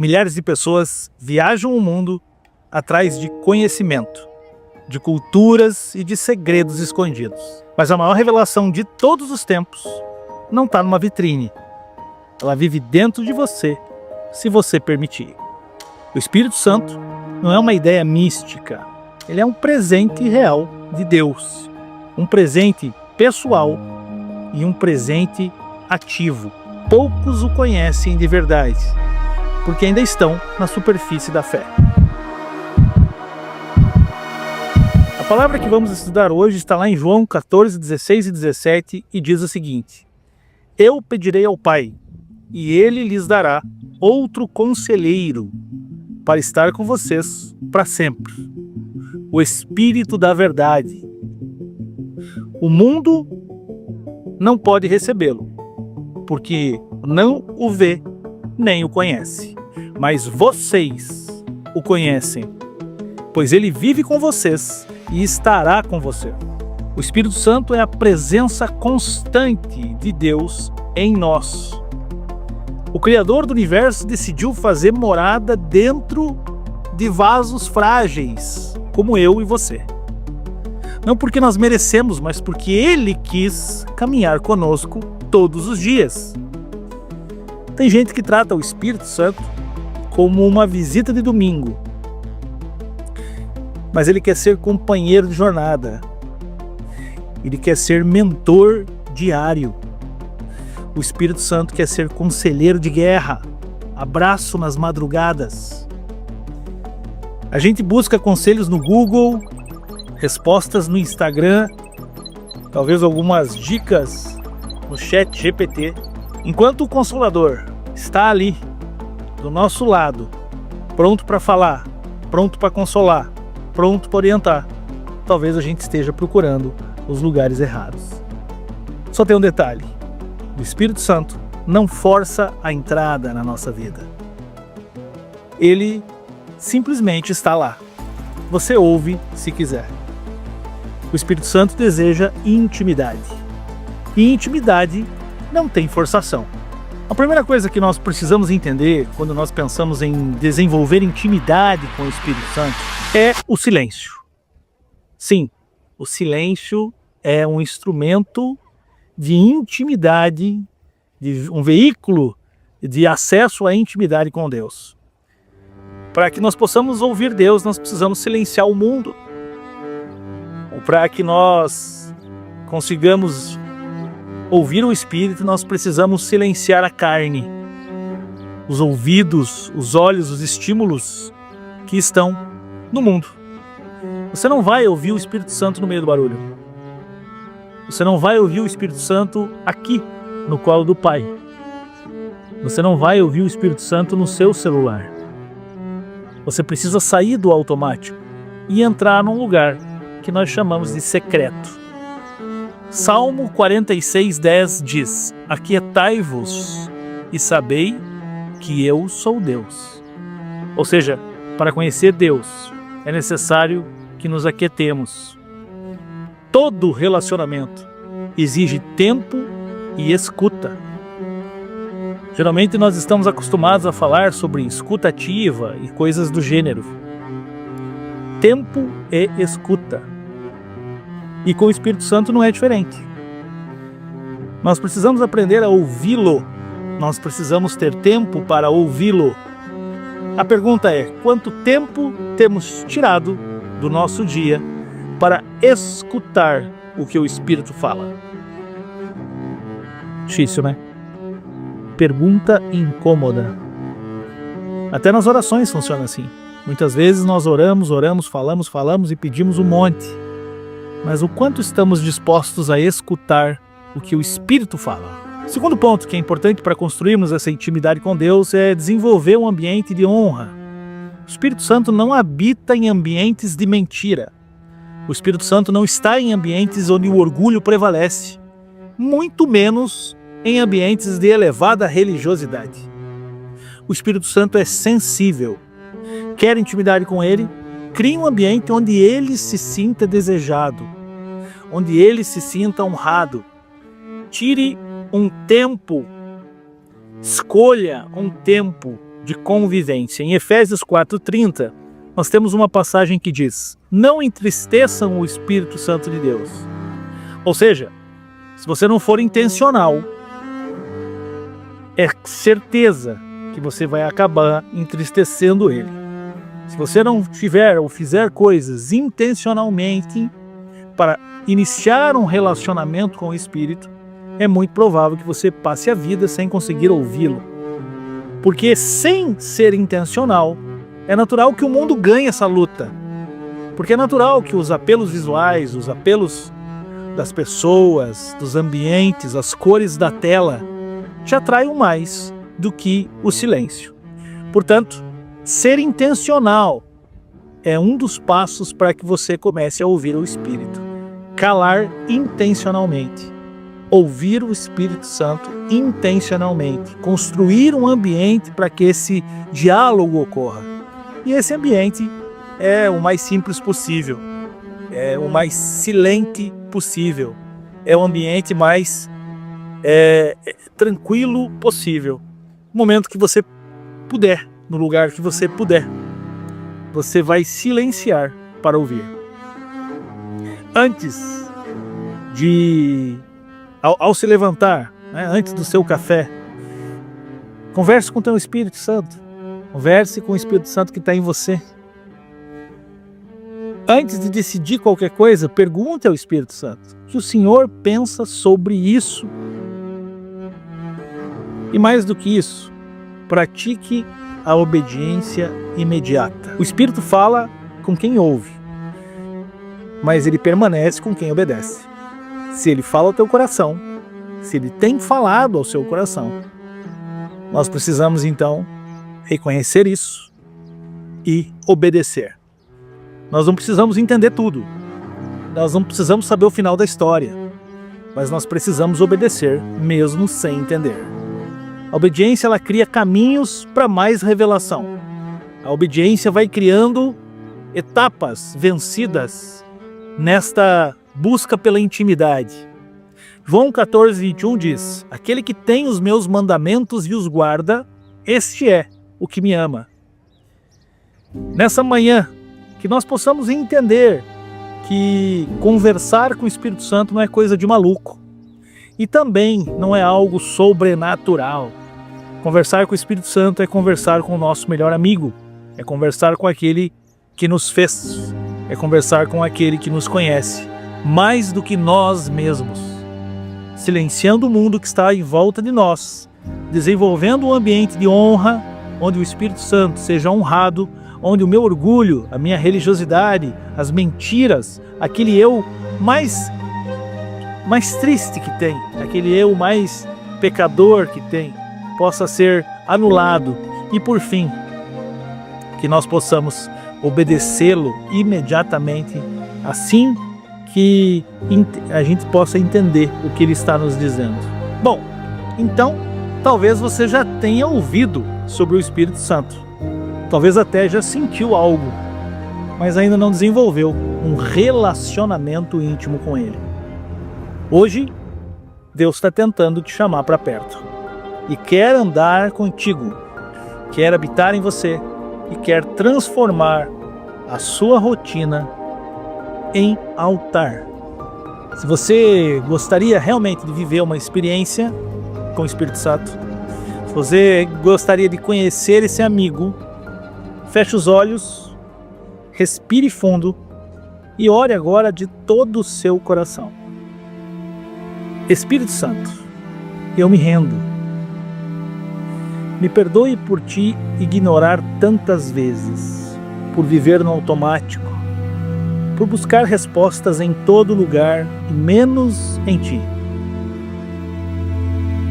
Milhares de pessoas viajam o mundo atrás de conhecimento, de culturas e de segredos escondidos. Mas a maior revelação de todos os tempos não está numa vitrine. Ela vive dentro de você, se você permitir. O Espírito Santo não é uma ideia mística. Ele é um presente real de Deus. Um presente pessoal e um presente ativo. Poucos o conhecem de verdade, porque ainda estão na superfície da fé. A palavra que vamos estudar hoje está lá em João 14, 16 e 17 e diz o seguinte: Eu pedirei ao Pai, e Ele lhes dará outro conselheiro para estar com vocês para sempre, o Espírito da Verdade. O mundo não pode recebê-lo, porque não o vê nem o conhece. Mas vocês o conhecem, pois ele vive com vocês e estará com você. O Espírito Santo é a presença constante de Deus em nós. O Criador do Universo decidiu fazer morada dentro de vasos frágeis, como eu e você. Não porque nós merecemos, mas porque Ele quis caminhar conosco todos os dias. Tem gente que trata o Espírito Santo como uma visita de domingo, mas ele quer ser companheiro de jornada. Ele quer ser mentor diário. O Espírito Santo quer ser conselheiro de guerra, abraço nas madrugadas. A gente busca conselhos no Google, respostas no Instagram, talvez algumas dicas no chat GPT, enquanto o Consolador está ali, do nosso lado, pronto para falar, pronto para consolar, pronto para orientar. Talvez a gente esteja procurando os lugares errados. Só tem um detalhe: o Espírito Santo não força a entrada na nossa vida. Ele simplesmente está lá. Você ouve se quiser. O Espírito Santo deseja intimidade. E intimidade não tem forçação. A primeira coisa que nós precisamos entender quando nós pensamos em desenvolver intimidade com o Espírito Santo é o silêncio. Sim, o silêncio é um instrumento de intimidade, de um veículo de acesso à intimidade com Deus. Para que nós possamos ouvir Deus, nós precisamos silenciar o mundo. Para que nós consigamos ouvir o Espírito, nós precisamos silenciar a carne, os ouvidos, os olhos, os estímulos que estão no mundo. Você não vai ouvir o Espírito Santo no meio do barulho. Você não vai ouvir o Espírito Santo aqui, no colo do Pai. Você não vai ouvir o Espírito Santo no seu celular. Você precisa sair do automático e entrar num lugar que nós chamamos de secreto. Salmo 46:10 diz: Aquietai-vos e sabei que eu sou Deus. Ou seja, para conhecer Deus, é necessário que nos aquietemos. Todo relacionamento exige tempo e escuta. Geralmente nós estamos acostumados a falar sobre escuta ativa e coisas do gênero. Tempo e escuta. E com o Espírito Santo não é diferente. Nós precisamos aprender a ouvi-lo. Nós precisamos ter tempo para ouvi-lo. A pergunta é: quanto tempo temos tirado do nosso dia para escutar o que o Espírito fala? Difícil, né? Pergunta incômoda. Até nas orações funciona assim. Muitas vezes nós oramos, falamos e pedimos um monte. Mas o quanto estamos dispostos a escutar o que o Espírito fala? Segundo ponto que é importante para construirmos essa intimidade com Deus é desenvolver um ambiente de honra. O Espírito Santo não habita em ambientes de mentira. O Espírito Santo não está em ambientes onde o orgulho prevalece, muito menos em ambientes de elevada religiosidade. O Espírito Santo é sensível. Quer intimidade com Ele? Crie um ambiente onde Ele se sinta desejado, onde Ele se sinta honrado. Tire um tempo, escolha um tempo de convivência. Em Efésios 4:30, nós temos uma passagem que diz: não entristeçam o Espírito Santo de Deus. Ou seja, se você não for intencional, é certeza que você vai acabar entristecendo ele. Se você não tiver ou fizer coisas intencionalmente para iniciar um relacionamento com o Espírito, é muito provável que você passe a vida sem conseguir ouvi-lo. Porque sem ser intencional, é natural que o mundo ganhe essa luta. Porque é natural que os apelos visuais, os apelos das pessoas, dos ambientes, as cores da tela, te atraiam mais do que o silêncio. Portanto, ser intencional é um dos passos para que você comece a ouvir o Espírito. Calar intencionalmente. Ouvir o Espírito Santo intencionalmente. Construir um ambiente para que esse diálogo ocorra. E esse ambiente é o mais simples possível. É o mais silente possível. É o ambiente mais tranquilo possível. No momento que você puder, no lugar que você puder, você vai silenciar para ouvir. Antes de... Ao se levantar, né, antes do seu café, converse com o teu Espírito Santo. Converse com o Espírito Santo que está em você. Antes de decidir qualquer coisa, pergunte ao Espírito Santo o que o Senhor pensa sobre isso. E mais do que isso, pratique a obediência imediata. O Espírito fala com quem ouve, mas ele permanece com quem obedece. Se ele fala ao teu coração, se ele tem falado ao seu coração, nós precisamos então reconhecer isso e obedecer. Nós não precisamos entender tudo, nós não precisamos saber o final da história, mas nós precisamos obedecer mesmo sem entender. A obediência, ela cria caminhos para mais revelação. A obediência vai criando etapas vencidas nesta busca pela intimidade. João 14:21 diz: aquele que tem os meus mandamentos e os guarda, este é o que me ama. Nessa manhã, que nós possamos entender que conversar com o Espírito Santo não é coisa de maluco. E também não é algo sobrenatural. Conversar com o Espírito Santo é conversar com o nosso melhor amigo. É conversar com aquele que nos fez. É conversar com aquele que nos conhece. Mais do que nós mesmos. Silenciando o mundo que está em volta de nós. Desenvolvendo um ambiente de honra, onde o Espírito Santo seja honrado, onde o meu orgulho, a minha religiosidade, as mentiras, aquele eu mais triste que tem, aquele eu mais pecador que tem, possa ser anulado. E por fim, que nós possamos obedecê-lo imediatamente, assim que a gente possa entender o que ele está nos dizendo. Bom, então, talvez você já tenha ouvido sobre o Espírito Santo. Talvez até já sentiu algo, mas ainda não desenvolveu um relacionamento íntimo com ele. Hoje, Deus está tentando te chamar para perto e quer andar contigo, quer habitar em você e quer transformar a sua rotina em altar. Se você gostaria realmente de viver uma experiência com o Espírito Santo, se você gostaria de conhecer esse amigo, feche os olhos, respire fundo e ore agora de todo o seu coração. Espírito Santo, eu me rendo. Me perdoe por te ignorar tantas vezes, por viver no automático, por buscar respostas em todo lugar e menos em ti.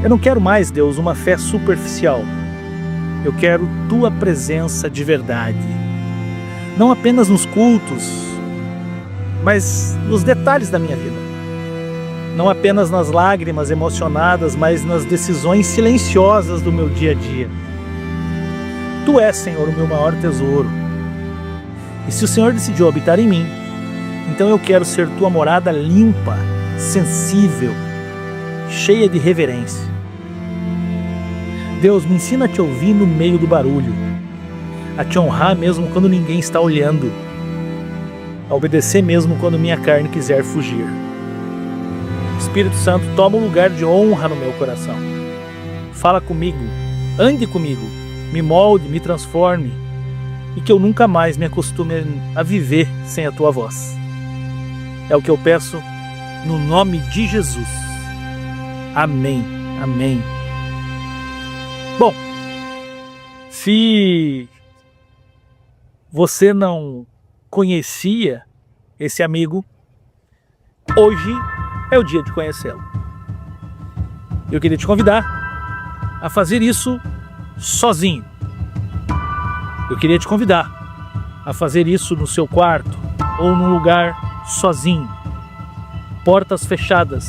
Eu não quero mais, Deus, uma fé superficial. Eu quero tua presença de verdade. Não apenas nos cultos, mas nos detalhes da minha vida. Não apenas nas lágrimas emocionadas, mas nas decisões silenciosas do meu dia a dia. Tu és, Senhor, o meu maior tesouro. E se o Senhor decidiu habitar em mim, então eu quero ser tua morada limpa, sensível, cheia de reverência. Deus, me ensina a te ouvir no meio do barulho, a te honrar mesmo quando ninguém está olhando, a obedecer mesmo quando minha carne quiser fugir. Espírito Santo, toma um lugar de honra no meu coração. Fala comigo, ande comigo, me molde, me transforme, e que eu nunca mais me acostume a viver sem a tua voz. É o que eu peço no nome de Jesus. Amém. Amém. Bom, se você não conhecia esse amigo, hoje é o dia de conhecê-lo. Eu queria te convidar a fazer isso sozinho. Eu queria te convidar a fazer isso no seu quarto ou num lugar sozinho, portas fechadas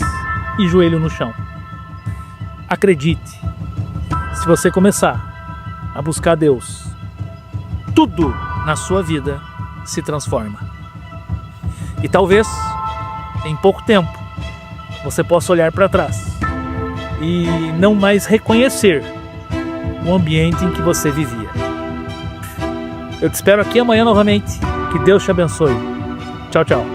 e joelho no chão. Acredite, se você começar a buscar Deus, tudo na sua vida se transforma. E talvez, em pouco tempo, você possa olhar para trás e não mais reconhecer o ambiente em que você vivia. Eu te espero aqui amanhã novamente. Que Deus te abençoe. Tchau, tchau.